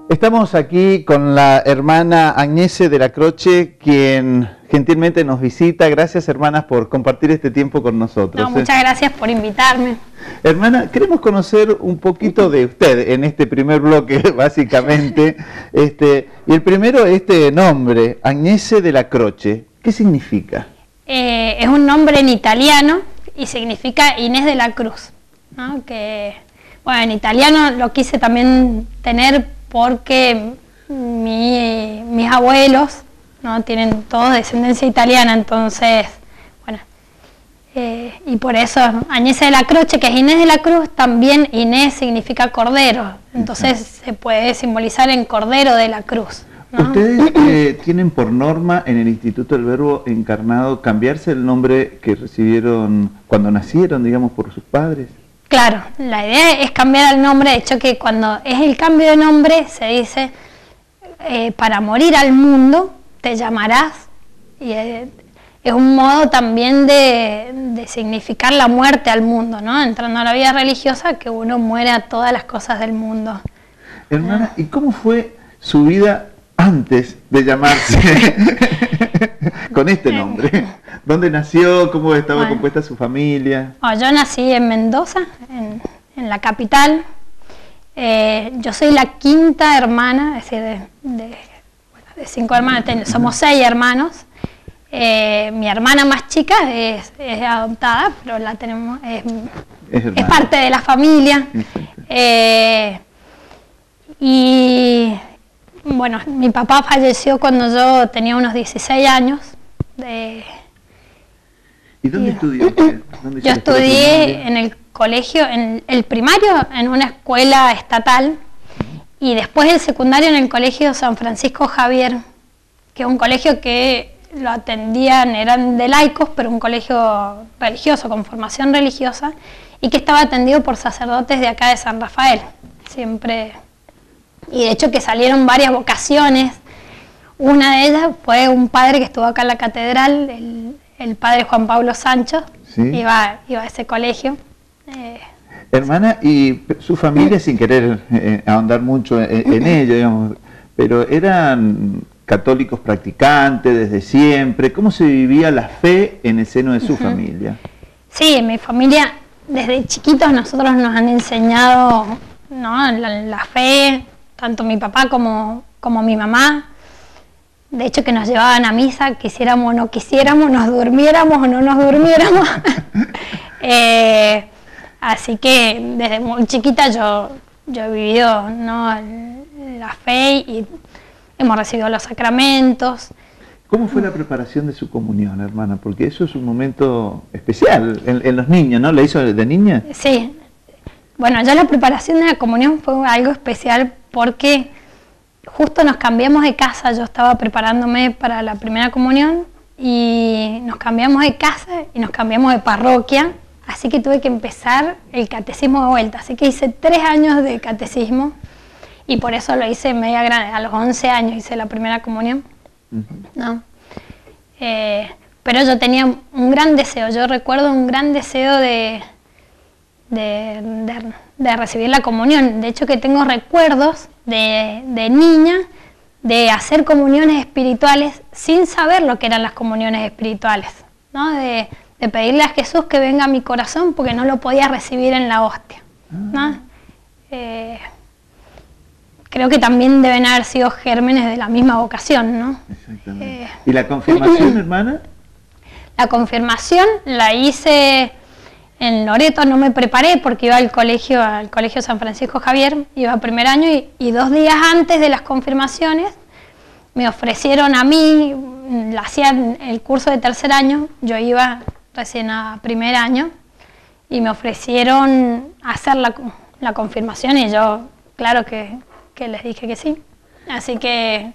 Estamos aquí con la hermana Agnese de la Croce, quien gentilmente nos visita. Gracias, hermanas, por compartir este tiempo con nosotros. No, muchas gracias por invitarme. Hermana, queremos conocer un poquito de usted en este primer bloque, básicamente. Y el primero, este nombre, Agnese de la Croce, ¿qué significa? Es un nombre en italiano y significa Inés de la Cruz, ¿no? Que, bueno, en italiano lo quise también tener porque mis abuelos, ¿no?, tienen todos descendencia italiana, entonces, bueno, y por eso Agnese de la Croce, que es Inés de la Cruz, también Inés significa cordero, entonces se puede simbolizar en Cordero de la Cruz, ¿no? ¿Ustedes tienen por norma en el Instituto del Verbo Encarnado cambiarse el nombre que recibieron cuando nacieron, digamos, por sus padres? Claro, la idea es cambiar el nombre. De hecho, que cuando es el cambio de nombre se dice para morir al mundo te llamarás, y es un modo también de significar la muerte al mundo, ¿no? Entrando a la vida religiosa, que uno muere a todas las cosas del mundo. Hermana, ¿y cómo fue su vida antes de llamarse con este nombre? ¿Dónde nació? ¿Cómo estaba compuesta su familia? Yo nací en Mendoza, en la capital. Yo soy la quinta hermana, es decir, de 5 hermanas, somos 6 hermanos. Mi hermana más chica es adoptada, pero la tenemos, es parte de la familia. Y bueno, mi papá falleció cuando yo tenía unos 16 años. ¿Y dónde estudió usted? Yo estudié en el colegio, en el primario en una escuela estatal y después el secundario en el colegio San Francisco Javier, que es un colegio que lo atendían, eran de laicos, pero un colegio religioso, con formación religiosa, y que estaba atendido por sacerdotes de acá de San Rafael, siempre. Y de hecho que salieron varias vocaciones. Una de ellas fue un padre que estuvo acá en la catedral, el padre Juan Pablo Sancho, ¿sí? iba a ese colegio. Hermana, y su familia, sin querer ahondar mucho en ello, digamos, pero eran católicos practicantes desde siempre. ¿Cómo se vivía la fe en el seno de su familia? Sí, en mi familia, desde chiquitos nosotros nos han enseñado, ¿no?, la fe, tanto mi papá como mi mamá. De hecho, que nos llevaban a misa, quisiéramos o no quisiéramos, nos durmiéramos o no nos durmiéramos. Así que desde muy chiquita yo he vivido, ¿no?, la fe y hemos recibido los sacramentos. ¿Cómo fue la preparación de su comunión, hermana? Porque eso es un momento especial en los niños, ¿no? ¿La hizo de niña? Sí. Bueno, ya la preparación de la comunión fue algo especial porque justo nos cambiamos de casa. Yo estaba preparándome para la primera comunión y nos cambiamos de casa y nos cambiamos de parroquia, así que tuve que empezar el catecismo de vuelta. Así que hice 3 años de catecismo y por eso lo hice media grande. A los 11 años hice la primera comunión, ¿no? Pero yo tenía un gran deseo. Yo recuerdo un gran deseo de recibir la comunión. De hecho, que tengo recuerdos de niña de hacer comuniones espirituales sin saber lo que eran las comuniones espirituales, ¿no? De pedirle a Jesús que venga a mi corazón porque no lo podía recibir en la hostia, ¿no? Creo que también deben haber sido gérmenes de la misma vocación, ¿no? Exactamente. ¿Y la confirmación, hermana? La confirmación la hice en Loreto. No me preparé porque iba al colegio San Francisco Javier, iba a primer año y 2 días antes de las confirmaciones me ofrecieron a mí, hacían el curso de tercer año, yo iba recién a primer año y me ofrecieron hacer la confirmación y yo, claro que les dije que sí. Así que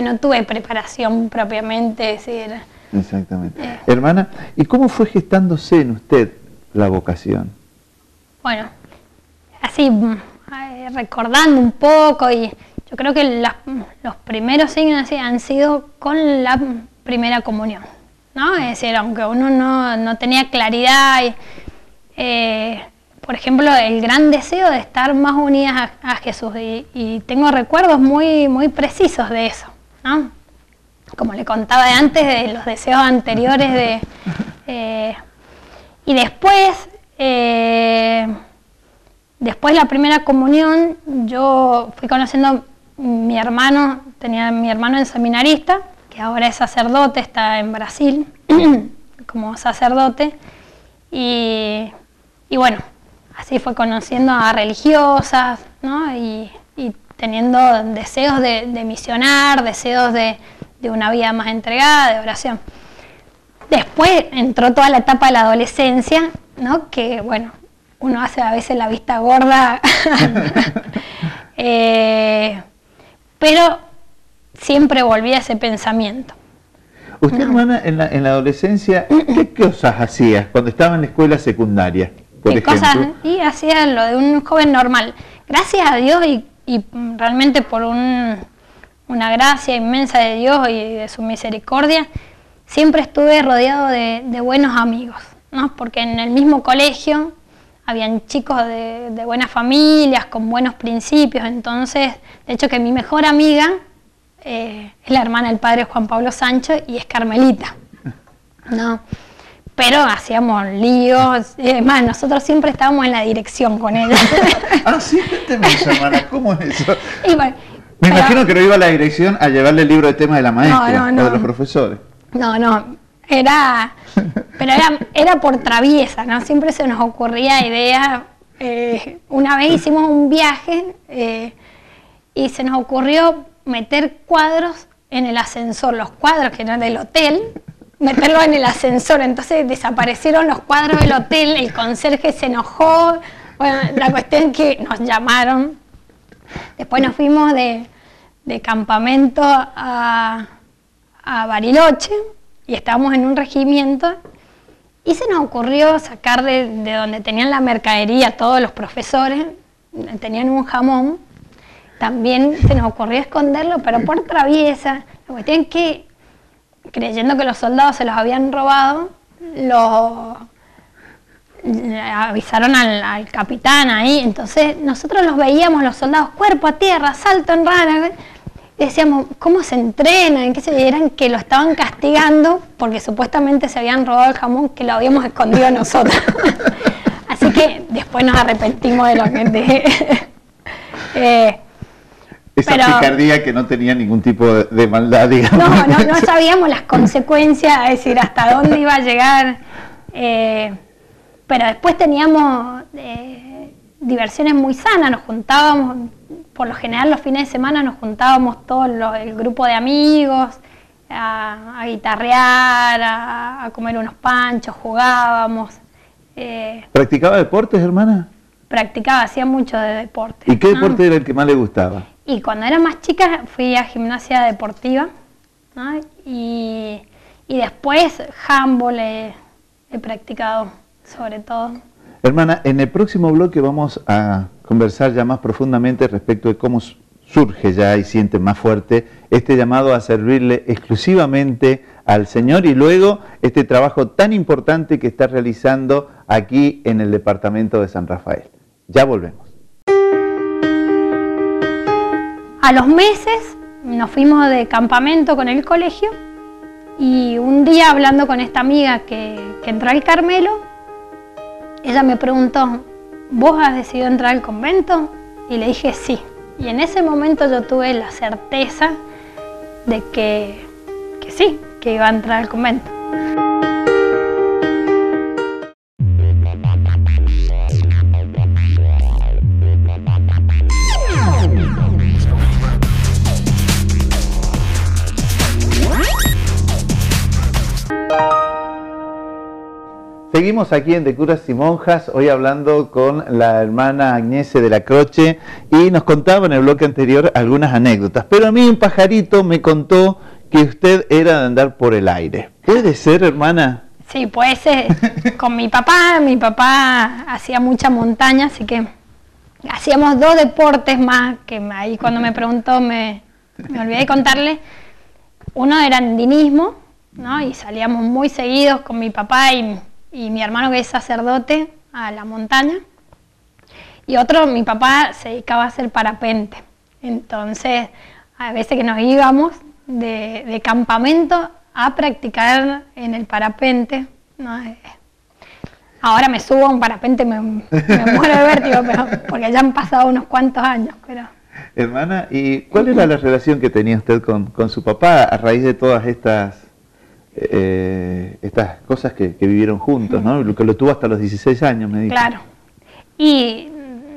no tuve preparación propiamente, decir. Exactamente. Hermana, ¿y cómo fue gestándose en usted la vocación? Bueno, así recordando un poco, y yo creo que los primeros signos así han sido con la primera comunión, ¿no? Es decir, aunque uno no tenía claridad, por ejemplo, el gran deseo de estar más unidas a Jesús, y tengo recuerdos muy, muy precisos de eso, ¿no? Como le contaba de antes, de los deseos anteriores y después la primera comunión, yo fui conociendo mi hermano, tenía mi hermano en seminarista, que ahora es sacerdote, está en Brasil como sacerdote, y bueno, así fue conociendo a religiosas, ¿no? Y teniendo deseos de misionar, deseos de una vida más entregada, de oración. Después entró toda la etapa de la adolescencia, ¿no? Que bueno, uno hace a veces la vista gorda, pero siempre volví a ese pensamiento. Usted, hermana, en la adolescencia, ¿qué cosas hacía cuando estaba en la escuela secundaria, por ejemplo? Cosas, y hacía lo de un joven normal. Gracias a Dios y realmente por una gracia inmensa de Dios y de su misericordia, siempre estuve rodeado de buenos amigos, ¿no? Porque en el mismo colegio habían chicos de buenas familias, con buenos principios. Entonces, de hecho, que mi mejor amiga es la hermana del padre Juan Pablo Sancho y es carmelita, ¿no? Pero hacíamos líos, y además nosotros siempre estábamos en la dirección con ella. Ah, sí, cuénteme eso, hermana, ¿cómo es eso? Y bueno, me imagino que no iba a la dirección a llevarle el libro de temas de la maestra no. o de los profesores. No, era por traviesa, ¿no? Siempre se nos ocurría ideas. Una vez hicimos un viaje y se nos ocurrió meter cuadros en el ascensor, los cuadros que eran del hotel, meterlos en el ascensor. Entonces desaparecieron los cuadros del hotel, el conserje se enojó. Bueno, la cuestión es que nos llamaron. Después nos fuimos de campamento a Bariloche y estábamos en un regimiento y se nos ocurrió sacar de donde tenían la mercadería todos los profesores, tenían un jamón, también se nos ocurrió esconderlo, pero por traviesa. La cuestión es que, creyendo que los soldados se los habían robado, avisaron al capitán ahí. Entonces nosotros los veíamos, los soldados, cuerpo a tierra, salto en rana. Y decíamos, ¿cómo se entrenan? ¿Qué se eran? Que lo estaban castigando porque supuestamente se habían robado el jamón que lo habíamos escondido nosotros. Así que después nos arrepentimos de lo que dije. Esa picardía que no tenía ningún tipo de maldad, digamos. No sabíamos las consecuencias, es decir, hasta dónde iba a llegar. Pero después teníamos diversiones muy sanas, nos juntábamos, por lo general los fines de semana nos juntábamos todo el grupo de amigos a guitarrear, a comer unos panchos, jugábamos. ¿Practicaba deportes, hermana? Practicaba, hacía mucho de deporte. ¿Y qué deporte era el que más le gustaba? Y cuando era más chica fui a gimnasia deportiva, ¿no? Y después handball he practicado sobre todo. Hermana, en el próximo bloque vamos a conversar ya más profundamente respecto de cómo surge ya y siente más fuerte este llamado a servirle exclusivamente al Señor y luego este trabajo tan importante que está realizando aquí en el departamento de San Rafael. Ya volvemos. A los meses nos fuimos de campamento con el colegio y un día hablando con esta amiga que entró al Carmelo, ella me preguntó, ¿vos has decidido entrar al convento? Y le dije sí. Y en ese momento yo tuve la certeza de que sí, que iba a entrar al convento. Seguimos aquí en De Curas y Monjas, hoy hablando con la hermana Agnese de la Croce y nos contaba en el bloque anterior algunas anécdotas, pero a mí un pajarito me contó que usted era de andar por el aire. ¿Puede ser, hermana? Sí, puede ser. Con mi papá hacía mucha montaña, así que hacíamos dos deportes más, que ahí cuando me preguntó me olvidé de contarle. Uno era andinismo, ¿no? Y salíamos muy seguidos con mi papá y mi hermano que es sacerdote a la montaña. Y otro, mi papá se dedicaba a hacer parapente. Entonces, a veces que nos íbamos de campamento a practicar en el parapente, ¿no? Ahora me subo a un parapente, me muero de vértigo, porque ya han pasado unos cuantos años. Pero... Hermana, ¿y cuál era la relación que tenía usted con su papá a raíz de todas estas cosas que vivieron juntos, ¿no? Lo que lo tuvo hasta los 16 años, me dijo. Claro. Y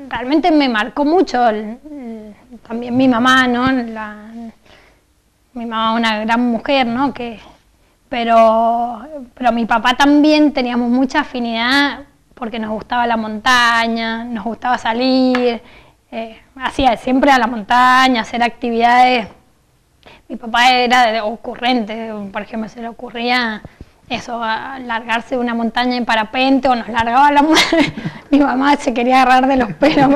realmente me marcó mucho también mi mamá, ¿no? Mi mamá, una gran mujer, ¿no? Pero mi papá también teníamos mucha afinidad porque nos gustaba la montaña, nos gustaba salir, hacía siempre a la montaña, hacer actividades. Mi papá era ocurrente, por ejemplo, se le ocurría eso, a largarse de una montaña en parapente o nos largaba la mujer. Mi mamá se quería agarrar de los pelos.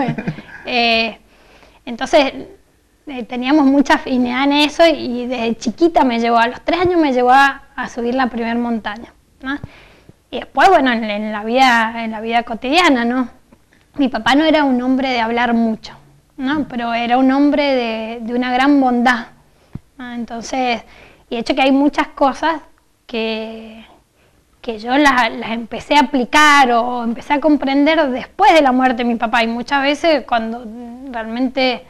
Entonces teníamos mucha afinidad en eso y desde chiquita a los 3 años me llevó a subir la primera montaña, ¿no? Y después, bueno, en la vida cotidiana, ¿no? Mi papá no era un hombre de hablar mucho, ¿no? Pero era un hombre de una gran bondad, ¿no? Entonces, y de hecho que hay muchas cosas que yo las empecé a aplicar o empecé a comprender después de la muerte de mi papá, y muchas veces cuando realmente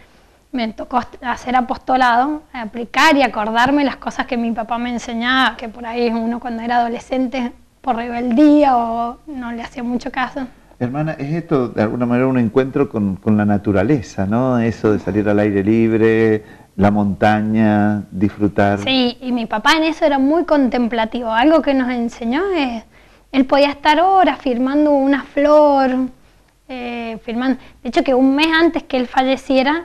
me tocó hacer apostolado, aplicar y acordarme las cosas que mi papá me enseñaba, que por ahí uno cuando era adolescente por rebeldía o no le hacía mucho caso. Hermana, es esto de alguna manera un encuentro con la naturaleza, ¿no? Eso de salir al aire libre, la montaña, disfrutar. Sí, y mi papá en eso era muy contemplativo. Algo que nos enseñó es, él podía estar horas firmando una flor, firmando. De hecho que un mes antes que él falleciera,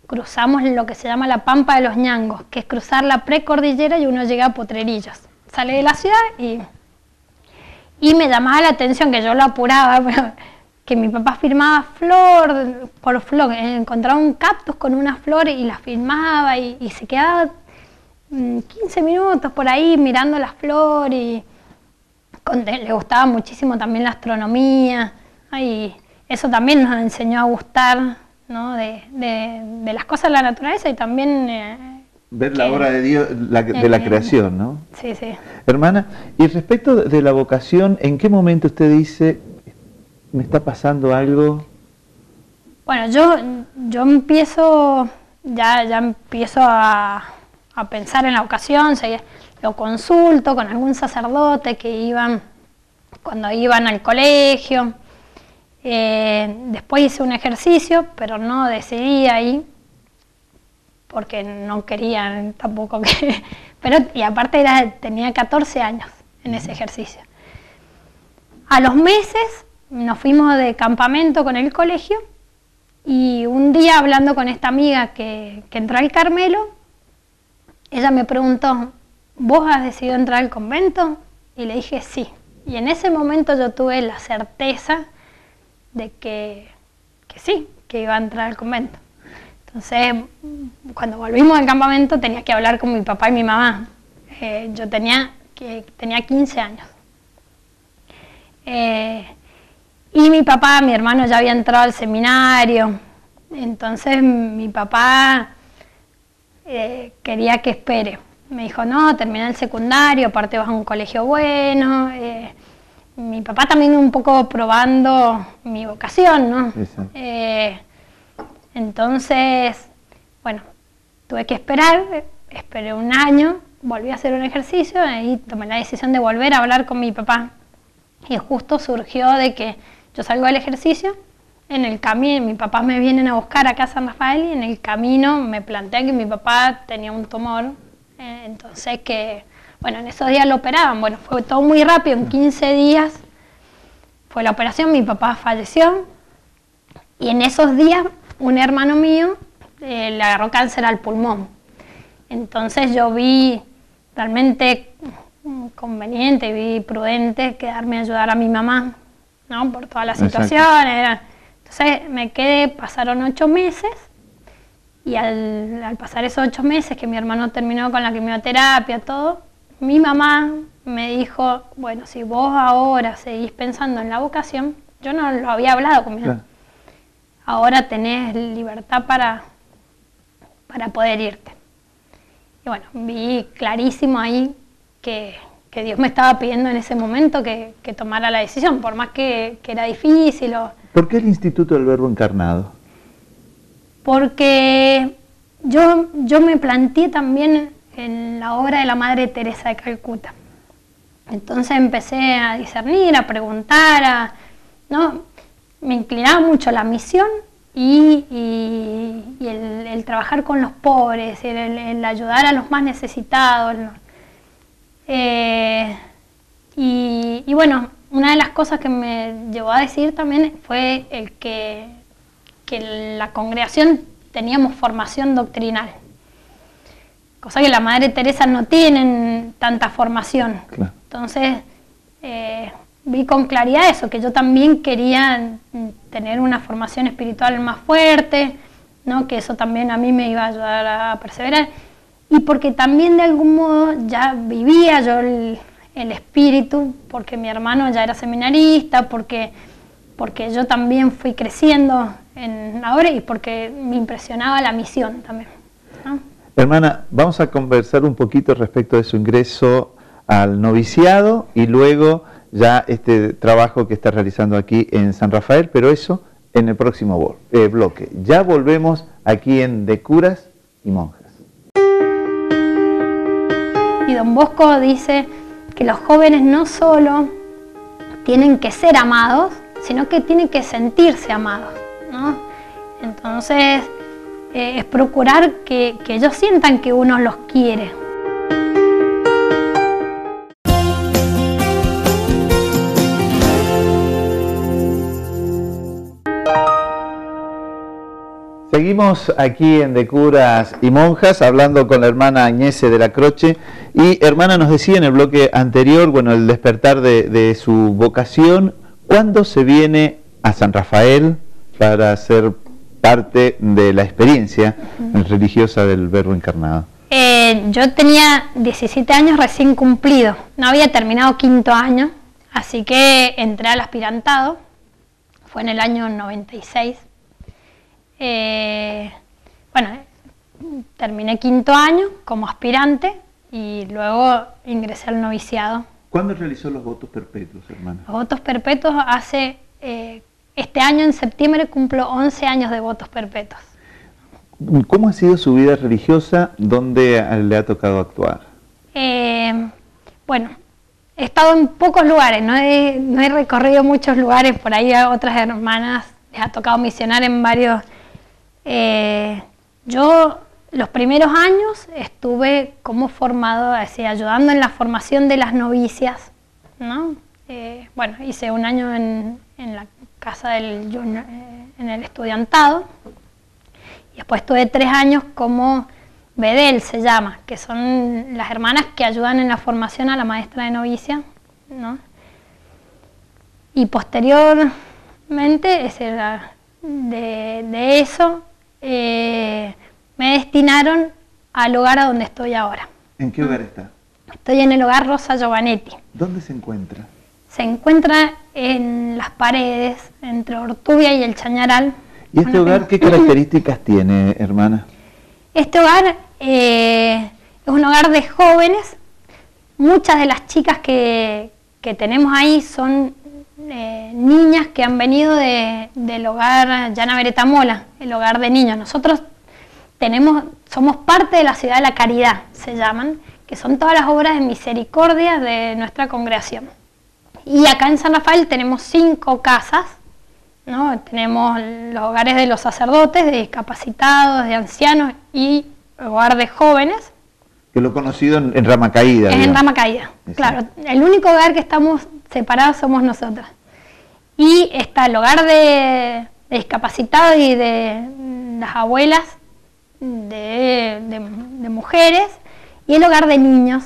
cruzamos lo que se llama la Pampa de los Ñangos, que es cruzar la precordillera y uno llega a Potrerillos. Sale de la ciudad y me llamaba la atención, que yo lo apuraba, pero que mi papá firmaba flor por flor, encontraba un cactus con una flor y la firmaba y se quedaba 15 minutos por ahí mirando las flores y le gustaba muchísimo también la astronomía, y eso también nos enseñó a gustar, ¿no? de las cosas de la naturaleza y también... ver la obra de Dios, de la creación, ¿no? Sí, sí. Hermana, y respecto de la vocación, ¿en qué momento usted dice, me está pasando algo? Bueno, yo empiezo, ya empiezo a pensar en la vocación, lo consulto con algún sacerdote cuando iban al colegio. Después hice un ejercicio, pero no decidí ahí, porque no querían tampoco que... y aparte tenía 14 años en ese ejercicio. A los meses nos fuimos de campamento con el colegio y un día hablando con esta amiga que entró al Carmelo, ella me preguntó, ¿vos has decidido entrar al convento? Y le dije sí. Y en ese momento yo tuve la certeza de que sí, que iba a entrar al convento. Entonces, cuando volvimos del campamento tenía que hablar con mi papá y mi mamá. Yo tenía 15 años. Y mi hermano ya había entrado al seminario. Entonces mi papá quería que espere. Me dijo, no, termina el secundario, aparte vas a un colegio bueno. Mi papá también un poco probando mi vocación, ¿no? Entonces, bueno, tuve que esperé un año, volví a hacer un ejercicio y tomé la decisión de volver a hablar con mi papá. Y justo surgió de que yo salgo del ejercicio, en el camino, mis papás me vienen a buscar acá a San Rafael y en el camino me planteé que mi papá tenía un tumor, entonces bueno, en esos días lo operaban, bueno, fue todo muy rápido, en 15 días fue la operación, mi papá falleció y en esos días un hermano mío le agarró cáncer al pulmón. Entonces yo vi realmente conveniente, vi prudente quedarme a ayudar a mi mamá, ¿no? Por toda la situación. Entonces me quedé, pasaron 8 meses y al pasar esos 8 meses que mi hermano terminó con la quimioterapia, todo, mi mamá me dijo, bueno, si vos ahora seguís pensando en la vocación, yo no lo había hablado con mi mamá. ahora tenés libertad para poder irte. Y bueno, vi clarísimo ahí que Dios me estaba pidiendo en ese momento que tomara la decisión, por más que era difícil. ¿Por qué el Instituto del Verbo Encarnado? Porque yo me planteé también en la obra de la Madre Teresa de Calcuta. Entonces empecé a discernir, a preguntar, ¿no? Me inclinaba mucho a la misión y el trabajar con los pobres, el ayudar a los más necesitados, ¿no? Y bueno, una de las cosas que me llevó a decidir también fue el que la congregación teníamos formación doctrinal, cosa que la Madre Teresa no tienen tanta formación. Claro. Entonces vi con claridad eso, que yo también quería tener una formación espiritual más fuerte, ¿no? Que eso también a mí me iba a ayudar a perseverar, y porque también de algún modo ya vivía yo el espíritu, porque mi hermano ya era seminarista, porque yo también fui creciendo en la obra y porque me impresionaba la misión también, ¿no? Hermana, vamos a conversar un poquito respecto de su ingreso al noviciado y luego ya este trabajo que está realizando aquí en San Rafael, pero eso en el próximo bloque. Ya volvemos aquí en De Curas y Monjas. Y don Bosco dice que los jóvenes no solo tienen que ser amados, sino que tienen que sentirse amados, ¿no? Entonces es procurar que ellos sientan que uno los quiere. Seguimos aquí en De Curas y Monjas hablando con la hermana Agnese de la Croce, y hermana nos decía en el bloque anterior, bueno, el despertar de su vocación. ¿Cuándo se viene a San Rafael para ser parte de la experiencia religiosa del Verbo Encarnado? Yo tenía 17 años recién cumplido, no había terminado quinto año, así que entré al aspirantado, fue en el año 96. Bueno, terminé quinto año como aspirante y luego ingresé al noviciado. ¿Cuándo realizó los votos perpetuos, hermana? Los votos perpetuos hace, este año en septiembre cumplo 11 años de votos perpetuos. ¿Cómo ha sido su vida religiosa? ¿Dónde le ha tocado actuar? Bueno, he estado en pocos lugares, no he recorrido muchos lugares, por ahí a otras hermanas les ha tocado misionar en varios. Yo los primeros años estuve como formado, así, ayudando en la formación de las novicias, ¿no? Bueno, hice un año en la casa en el estudiantado, y después estuve 3 años como bedel, se llama, que son las hermanas que ayudan en la formación a la maestra de novicia, ¿no? Y posteriormente, de eso, me destinaron al hogar a donde estoy ahora. ¿En qué hogar está? Estoy en el hogar Rosa Giovanetti. ¿Dónde se encuentra? Se encuentra en Las Paredes, entre Ortubia y el Chañaral. ¿Y este hogar qué características tiene, hermana? Este hogar es un hogar de jóvenes. Muchas de las chicas que tenemos ahí son niñas que han venido del hogar Llana Beretamola, el hogar de niños. Nosotros somos parte de la Ciudad de la Caridad, se llaman, que son todas las obras de misericordia de nuestra congregación. Y acá en San Rafael tenemos 5 casas, ¿no? Tenemos los hogares de los sacerdotes, de discapacitados, de ancianos y hogar de jóvenes. Que lo conocido en Rama Caída. Es en Rama Caída, claro. El único hogar que estamos separados somos nosotros. Y está el hogar de discapacitados y de las abuelas de mujeres, y el hogar de niños.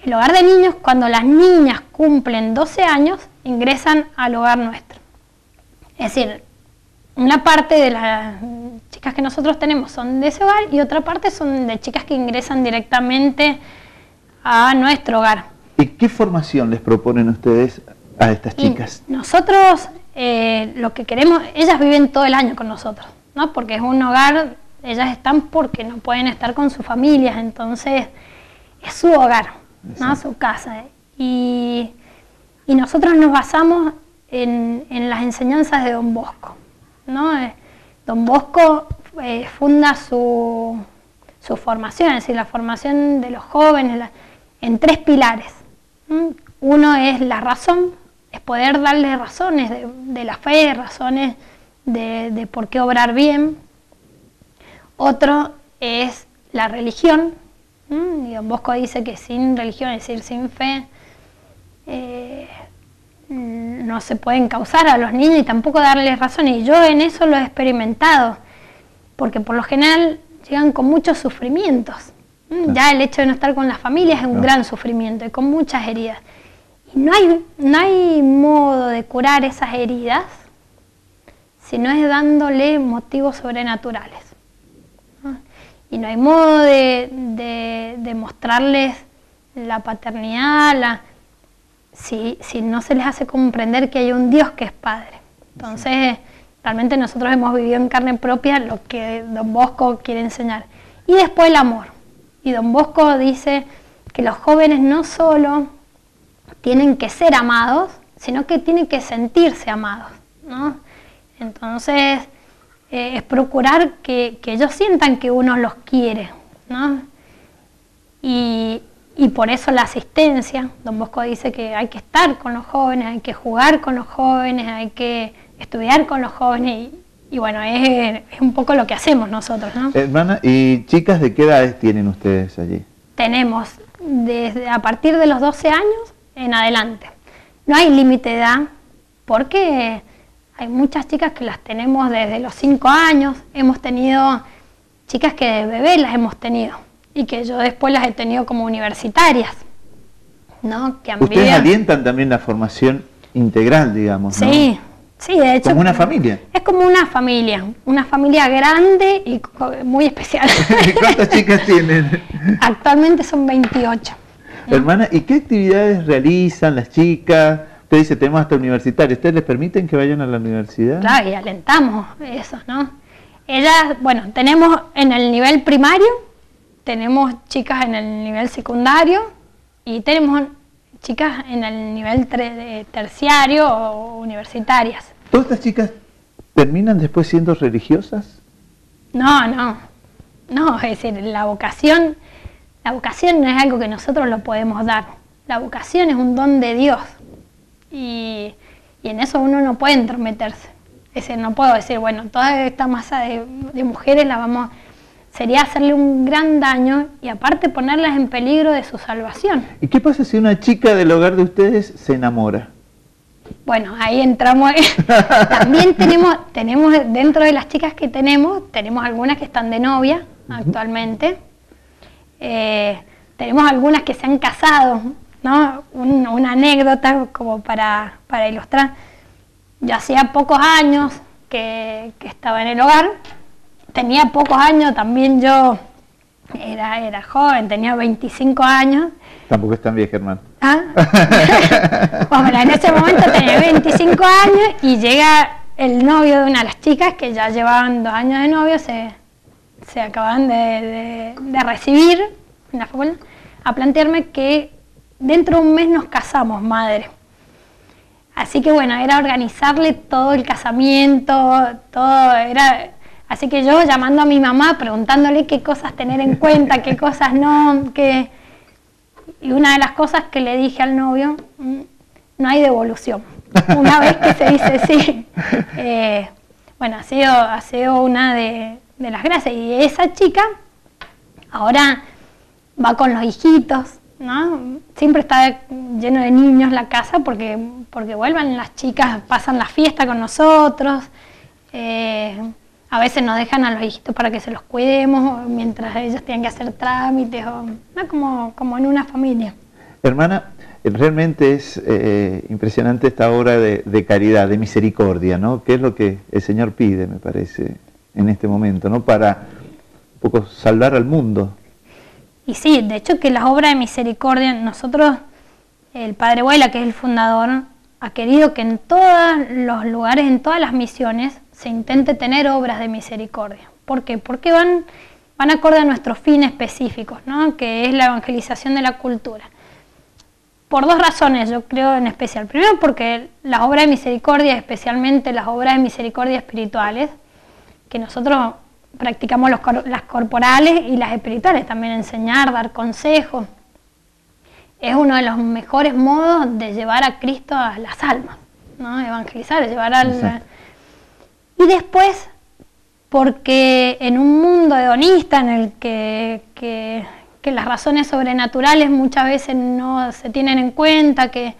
El hogar de niños, cuando las niñas cumplen 12 años, ingresan al hogar nuestro. Es decir, una parte de las chicas que nosotros tenemos son de ese hogar y otra parte son de chicas que ingresan directamente a nuestro hogar. ¿Y qué formación les proponen ustedes a estas chicas? Y nosotros lo que queremos, ellas viven todo el año con nosotros, ¿no? Porque es un hogar, ellas están porque no pueden estar con sus familias, entonces es su hogar, ¿no? Su casa. Y nosotros nos basamos en las enseñanzas de Don Bosco, ¿no? Don Bosco funda su formación, es decir, la formación de los jóvenes en 3 pilares. Uno es la razón, es poder darles razones de la fe, razones de por qué obrar bien. Otro es la religión, y Don Bosco dice que sin religión, es decir, sin fe, no se pueden causar a los niños y tampoco darles razones. Y yo en eso lo he experimentado, porque por lo general llegan con muchos sufrimientos. Ya el hecho de no estar con las familias es un gran sufrimiento y con muchas heridas. Y no hay modo de curar esas heridas si no es dándole motivos sobrenaturales, ¿no? Y no hay modo de mostrarles la paternidad si no se les hace comprender que hay un Dios que es Padre. Entonces, realmente nosotros hemos vivido en carne propia lo que Don Bosco quiere enseñar. Y después el amor. Y Don Bosco dice que los jóvenes no solo tienen que ser amados, sino que tienen que sentirse amados, ¿no? Entonces, es procurar que ellos sientan que uno los quiere, ¿no? Y por eso la asistencia. Don Bosco dice que hay que estar con los jóvenes, hay que jugar con los jóvenes, hay que estudiar con los jóvenes y bueno, es un poco lo que hacemos nosotros, ¿no? Hermana, ¿y chicas de qué edades tienen ustedes allí? Tenemos a partir de los 12 años en adelante. No hay límite de edad porque hay muchas chicas que las tenemos desde los 5 años, hemos tenido chicas que de bebé las hemos tenido y que yo después las he tenido como universitarias, ¿no? Que ustedes alientan también la formación integral, digamos, ¿no? Sí. Sí, de hecho. ¿Como una familia? Es como una familia grande y muy especial. ¿Cuántas chicas tienen? Actualmente son 28. Hermana, ¿y qué actividades realizan las chicas? Usted dice, tenemos hasta universitarios. ¿Ustedes les permiten que vayan a la universidad? Claro, y alentamos eso, ¿no? Ellas, bueno, tenemos en el nivel primario, tenemos chicas en el nivel secundario y tenemos chicas en el nivel terciario o universitarias. ¿Todas estas chicas terminan después siendo religiosas? No, es decir, la vocación no es algo que nosotros lo podemos dar. La vocación es un don de Dios y en eso uno no puede entrometerse. Es decir, no puedo decir, bueno, toda esta masa de mujeres sería hacerle un gran daño y aparte ponerlas en peligro de su salvación. ¿Y qué pasa si una chica del hogar de ustedes se enamora? Bueno, ahí entramos. También tenemos dentro de las chicas que tenemos algunas que están de novia actualmente. Tenemos algunas que se han casado, ¿no? Una anécdota como para ilustrar. Yo hacía pocos años que estaba en el hogar. Tenía pocos años, también yo era joven, tenía 25 años. Tampoco es tan vieja, hermano. ¿Ah? Bueno, en ese momento tenía 25 años y llega el novio de una de las chicas que ya llevaban 2 años de novio, se acaban de recibir en la facultad, a plantearme que dentro de un mes nos casamos, madre. Así que bueno, era organizarle todo el casamiento, todo era. Así que yo llamando a mi mamá, preguntándole qué cosas tener en cuenta, qué cosas no, y una de las cosas que le dije al novio, no hay devolución. Una vez que se dice sí, bueno, ha sido una de las gracias. Y esa chica ahora va con los hijitos, ¿no? Siempre está lleno de niños la casa porque vuelvan las chicas, pasan la fiesta con nosotros. A veces nos dejan a los hijitos para que se los cuidemos mientras ellos tienen que hacer trámites, ¿no? como en una familia. Hermana, realmente es impresionante esta obra de caridad, de misericordia, ¿no? Que es lo que el Señor pide, me parece, en este momento, ¿no? Para un poco salvar al mundo. Y sí, de hecho que las obras de misericordia, nosotros, el Padre Huela, que es el fundador, ha querido que en todos los lugares, en todas las misiones, se intente tener obras de misericordia. ¿Por qué? Porque van acorde a nuestros fines específicos, ¿no? Que es la evangelización de la cultura. Por dos razones, yo creo, en especial. Primero, porque las obras de misericordia, especialmente las obras de misericordia espirituales, que nosotros practicamos las corporales y las espirituales, también enseñar, dar consejos, es uno de los mejores modos de llevar a Cristo a las almas, ¿no? Evangelizar, llevar al... Y después, porque en un mundo hedonista en el que las razones sobrenaturales muchas veces no se tienen en cuenta, que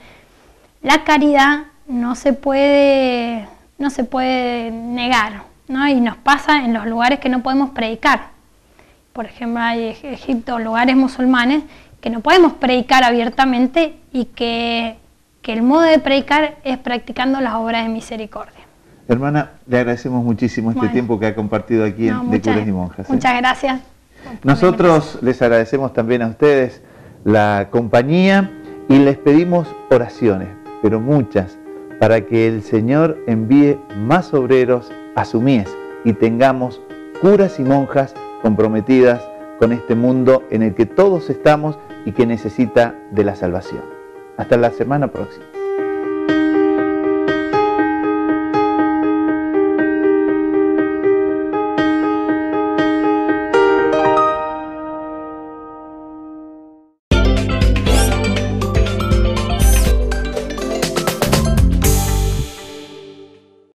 la caridad no se puede negar, ¿no? Y nos pasa en los lugares que no podemos predicar. Por ejemplo, hay Egipto, lugares musulmanes que no podemos predicar abiertamente y que el modo de predicar es practicando las obras de misericordia. Hermana, le agradecemos muchísimo este tiempo que ha compartido aquí en De Curas y Monjas. Muchas gracias. Nosotros les agradecemos también a ustedes la compañía y les pedimos oraciones, pero muchas, para que el Señor envíe más obreros a su mies y tengamos curas y monjas comprometidas con este mundo en el que todos estamos y que necesita de la salvación. Hasta la semana próxima.